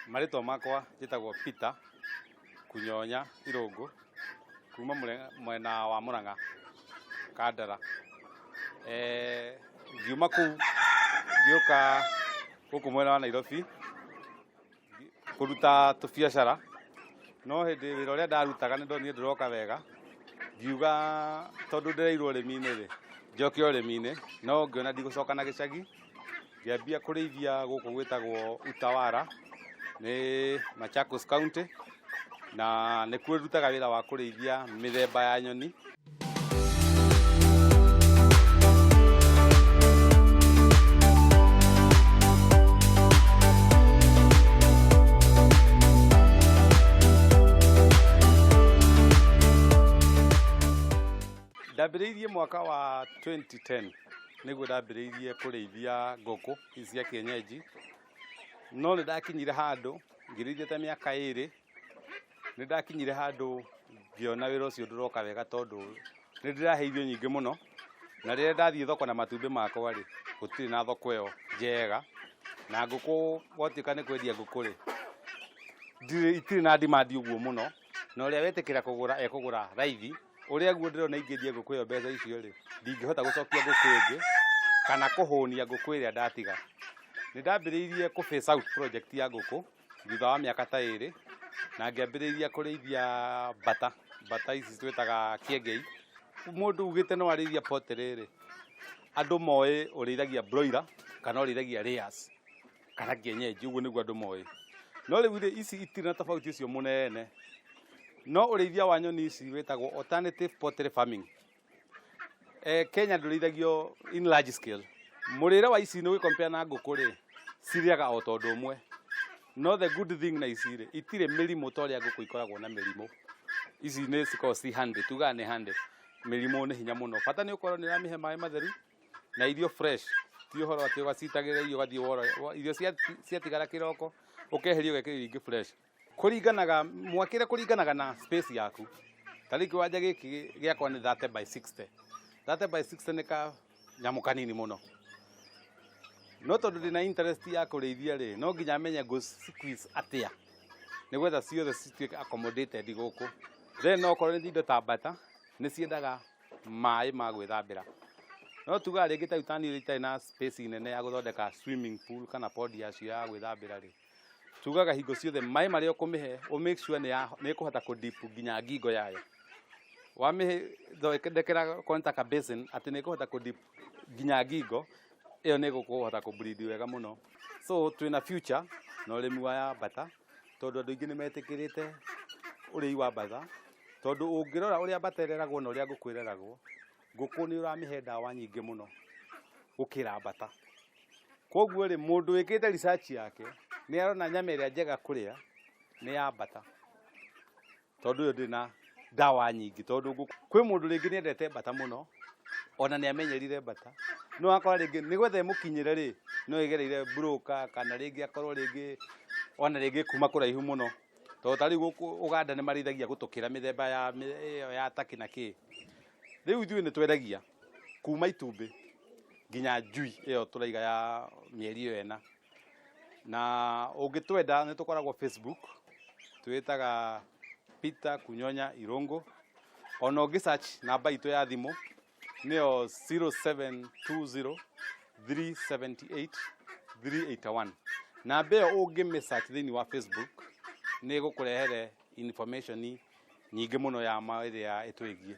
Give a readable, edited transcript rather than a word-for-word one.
Marĩtwa makwa njĩtagwo Peter Kunyonya Irũngũ kuma mwena wa Mũrang'a Kandara. Ngiuma kũu ngĩũka gũkũ mwena wa Nairobi kũruta tũbiacara, no hĩndĩ wĩra ũrĩa ndarutaga nĩ ndonire ndũroka wega, ngiuga tondũ ndĩreirwo ũrĩmi-inĩ rĩ, njoke ũrĩmi-inĩ, no ngĩona ndigũcoka na gĩcagi, ngĩambia kũrĩithia gũkũ gwĩtagwo Utawala nĩ Machakos County, na nĩkuo ndutaga wĩra wa kũrĩithia mĩthemba ya nyoni. Ndambĩrĩirie mwaka wa 2010 nĩguo ndambĩrĩirie kũrĩithia ngũkũ ici cia kienyeji, no nĩ ndakinyire handũ ngĩrĩithia ta mĩaka 2, nĩ ndakinyire handũ ngĩona wĩra ũcio ndũroka wega tondũ nĩ ndĩraheithio nyingĩ mũno, na rĩrĩa ndathiĩ thoko na matumbĩ makwa rĩ, gũtirĩ na thoko ĩyo njega, na ngũkũ gwatuĩka nĩ kwendia ngũkũ rĩ, itirĩ na demand ũguo mũno, na ũrĩa wetĩkĩra kũgũra ekũgũra raithi. Ũrĩa guo ndĩrona ingĩendia ngũkũ ĩyo mbeca icio rĩ, ndingĩhota gũcokia ngũkũ ĩngĩ kana kũhũnia ngũkũ ĩrĩa ndatiga. Nĩ ndambĩrĩirie kũ phase out project ya ngũkũ thutha wa mĩaka ta 2, na ngĩambĩrĩria kũrĩithia mbata ici twĩtaga kĩengei. Mũndũ ugĩte no arĩithia poultry rĩ, andũ moĩ ũrĩithagia broiler kana ũrĩithagia layers kana kienyeji, ũguo nĩguo andũ moĩ. No rĩu rĩ, ici itirĩ na tofauti ũcio mũnene, no ũrĩithia wa nyoni ici wĩtagwo alternative poultry farming. Kenya ndũrĩithagio in large scale. Mũrĩre wa ici nĩ ũgĩkompare na ngũkũ rĩ, cirĩaga o tondũ ũmwe, no the good thing na ici rĩ, itirĩ mĩrimũ ta ũrĩa ngũkũ ikoragwo na mĩrimũ. Ici nĩ cikoragwo ci 100, tugaga nĩ 100. Mĩrimũ nĩ hinya mũno, bata nĩ ũkorwo nĩ ũramĩhe maĩ matheru na irio fresh, ti ũhoro atĩ ũgacitagĩrĩra irio ũgathiĩ wora irio ciatigara kĩroko ũkeheria ũgekĩra irio ingĩ fresh. Kũringanaga mwakĩre kũringanaga na space yaku. Ta rĩu kĩwanja gĩkĩ gĩakwa nĩ 30 by 60. 30 by 60 nĩ kanyamũ kanini mũno, no tondũ ndĩna interest ya kũrĩithia rĩ, no nginya menye ngũ squeeze atĩa nĩgetha ciothe cituĩke accommodated gũkũ. Then no korwo nĩ indo ta mbata nĩ ciendaga maĩ ma gwĩthambĩra, no tugaga rĩngĩ ta utani iria itarĩ na space nene ya gũthondeka swimming pool kana pond yacio ya gwĩthambĩra rĩ, tugaga hingo ciothe maĩ marĩa ũkũmĩhe make sure nĩ ĩkũhota kũ-dip nginya ngingo yayo. Wamĩhe thondekera ka basin atĩ nĩ ĩkũhota kũ-dip nginya ngingo, ĩyo nĩ ĩgũkũhota kũ-breed wega mũno. So twĩna future na ũrĩmi wa mbata, tondũ andũ aingĩ nĩ metĩkĩrĩte ũrĩi wa mbata, tondũ ũngĩrora ũrĩa mbata ĩreragwo na ũrĩa ngũkũ ĩreragwo, ngũkũ nĩ ũramĩhe ndawa nyingĩ mũno gũkĩra mbata. Koguo rĩ, mũndũ wĩkĩte research yake nĩ arona nyama ĩrĩa njega kũrĩa nĩ ya mbata, tondũ ĩyo ndĩrĩ na ndawa nyingĩ. Tondũ kwĩ mũndũ rĩngĩ nĩ endete mbata mũno, ona nĩ amenyerire mbata, no akora rĩngĩ nĩ gwetha ĩmũkinyĩre rĩ, no ĩgereire broker kana rĩngĩ akorwo rĩngĩ ona rĩngĩ kuma kũraihu mũno, tondũ ta rĩu gũkũ Uganda nĩ marĩithagia gũtũkĩra mĩthemba ya taki na kĩ. Rĩu ithuĩ nĩ twendagia kuma itumbĩ nginya njui ĩyo tũraiga ya mĩeri ĩyo 4. Na ũngĩtwenda nĩ tũkoragwo Facebook, twĩtaga Peter Kunyonya Irũngũ, ona ũngĩ search namba itũ ya thimũ nĩyo 0720 378 381. Namba ĩyo ũngĩ search thĩinĩ wa Facebook nĩ ĩgũkũrehere information nyingĩ mũno ya ĩrĩa ĩtwĩgiĩ.